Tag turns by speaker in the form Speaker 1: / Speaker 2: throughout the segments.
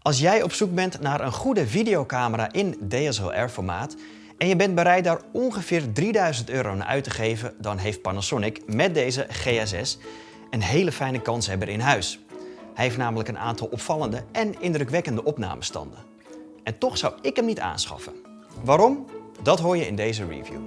Speaker 1: Als jij op zoek bent naar een goede videocamera in DSLR-formaat en je bent bereid daar ongeveer €3000 aan uit te geven, dan heeft Panasonic met deze GA6 een hele fijne kanshebber in huis. Hij heeft namelijk een aantal opvallende en indrukwekkende opnamestanden. En toch zou ik hem niet aanschaffen. Waarom? Dat hoor je in deze review.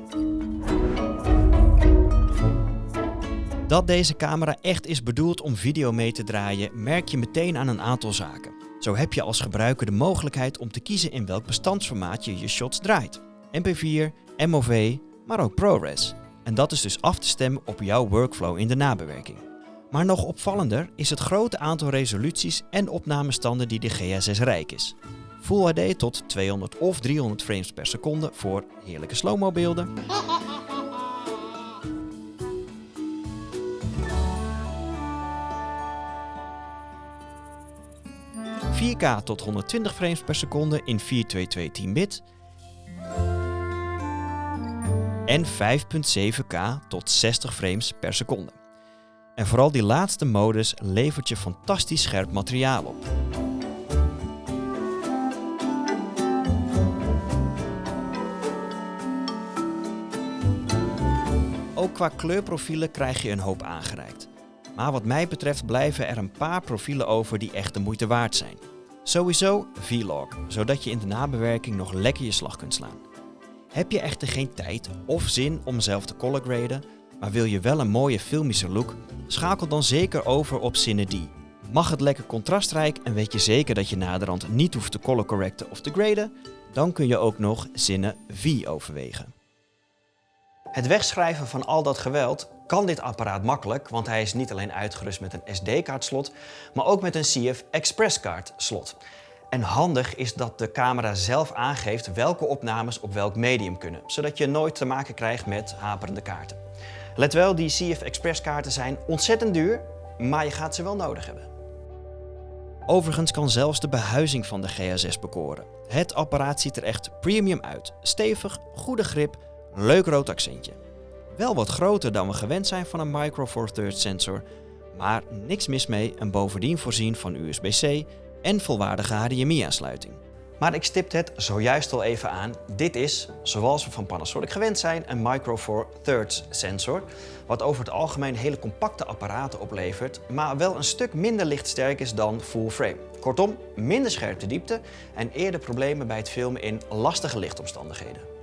Speaker 1: Dat deze camera echt is bedoeld om video mee te draaien, merk je meteen aan een aantal zaken. Zo heb je als gebruiker de mogelijkheid om te kiezen in welk bestandsformaat je je shots draait. MP4, MOV, maar ook ProRes. En dat is dus af te stemmen op jouw workflow in de nabewerking. Maar nog opvallender is het grote aantal resoluties en opnamestanden die de GA6 rijk is. Full HD tot 200 of 300 frames per seconde voor heerlijke slow-mo beelden. 4K tot 120 frames per seconde in 422 10-bit. En 5.7K tot 60 frames per seconde. En vooral die laatste modus levert je fantastisch scherp materiaal op. Ook qua kleurprofielen krijg je een hoop aangereikt. Maar wat mij betreft blijven er een paar profielen over die echt de moeite waard zijn. Sowieso V-Log, zodat je in de nabewerking nog lekker je slag kunt slaan. Heb je echter geen tijd of zin om zelf te color graden, maar wil je wel een mooie filmische look, schakel dan zeker over op Cine D. Mag het lekker contrastrijk en weet je zeker dat je naderhand niet hoeft te color correcten of te graden, dan kun je ook nog Cine V overwegen. Het wegschrijven van al dat geweld kan dit apparaat makkelijk, want hij is niet alleen uitgerust met een SD-kaartslot, maar ook met een CF Express kaart slot. En handig is dat de camera zelf aangeeft welke opnames op welk medium kunnen, zodat je nooit te maken krijgt met haperende kaarten. Let wel, die CF Express kaarten zijn ontzettend duur, maar je gaat ze wel nodig hebben. Overigens kan zelfs de behuizing van de GA6 bekoren. Het apparaat ziet er echt premium uit. Stevig, goede grip, leuk rood accentje. Wel wat groter dan we gewend zijn van een Micro Four Thirds sensor, maar niks mis mee en bovendien voorzien van USB-C en volwaardige HDMI-aansluiting. Maar ik stipte het zojuist al even aan, dit is, zoals we van Panasonic gewend zijn, een Micro Four Thirds sensor, wat over het algemeen hele compacte apparaten oplevert, maar wel een stuk minder lichtsterk is dan full frame. Kortom, minder scherptediepte en eerder problemen bij het filmen in lastige lichtomstandigheden.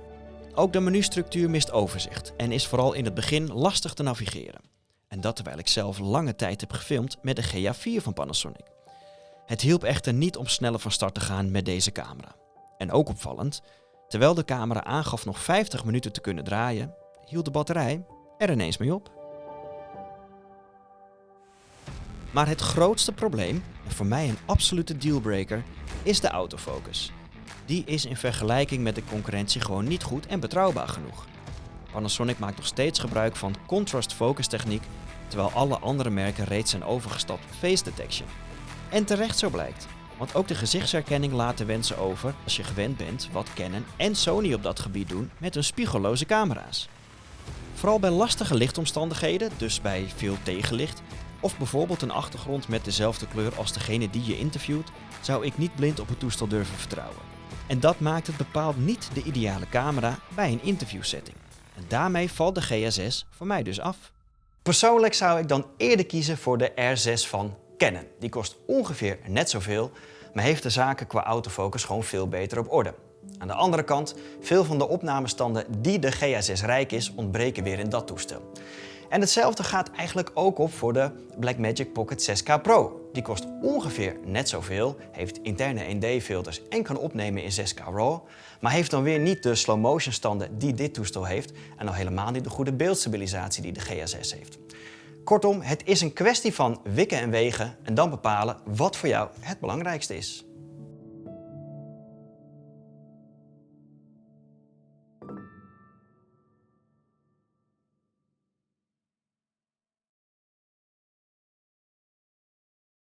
Speaker 1: Ook de menustructuur mist overzicht en is vooral in het begin lastig te navigeren. En dat terwijl ik zelf lange tijd heb gefilmd met de GA4 van Panasonic. Het hielp echter niet om sneller van start te gaan met deze camera. En ook opvallend, terwijl de camera aangaf nog 50 minuten te kunnen draaien, hield de batterij er ineens mee op. Maar het grootste probleem, en voor mij een absolute dealbreaker, is de autofocus. Die is in vergelijking met de concurrentie gewoon niet goed en betrouwbaar genoeg. Panasonic maakt nog steeds gebruik van contrast focus techniek, terwijl alle andere merken reeds zijn overgestapt op face detection. En terecht zo blijkt, want ook de gezichtsherkenning laat de wensen over als je gewend bent wat Canon en Sony op dat gebied doen met hun spiegelloze camera's. Vooral bij lastige lichtomstandigheden, dus bij veel tegenlicht, of bijvoorbeeld een achtergrond met dezelfde kleur als degene die je interviewt, zou ik niet blind op het toestel durven vertrouwen. En dat maakt het bepaald niet de ideale camera bij een interviewsetting. En daarmee valt de GA6 voor mij dus af. Persoonlijk zou ik dan eerder kiezen voor de R6 van Canon. Die kost ongeveer net zoveel, maar heeft de zaken qua autofocus gewoon veel beter op orde. Aan de andere kant, veel van de opnamestanden die de GA6 rijk is, ontbreken weer in dat toestel. En hetzelfde gaat eigenlijk ook op voor de Blackmagic Pocket 6K Pro. Die kost ongeveer net zoveel, heeft interne 1D-filters en kan opnemen in 6K RAW, maar heeft dan weer niet de slow motion standen die dit toestel heeft en al helemaal niet de goede beeldstabilisatie die de GA6 heeft. Kortom, het is een kwestie van wikken en wegen en dan bepalen wat voor jou het belangrijkste is.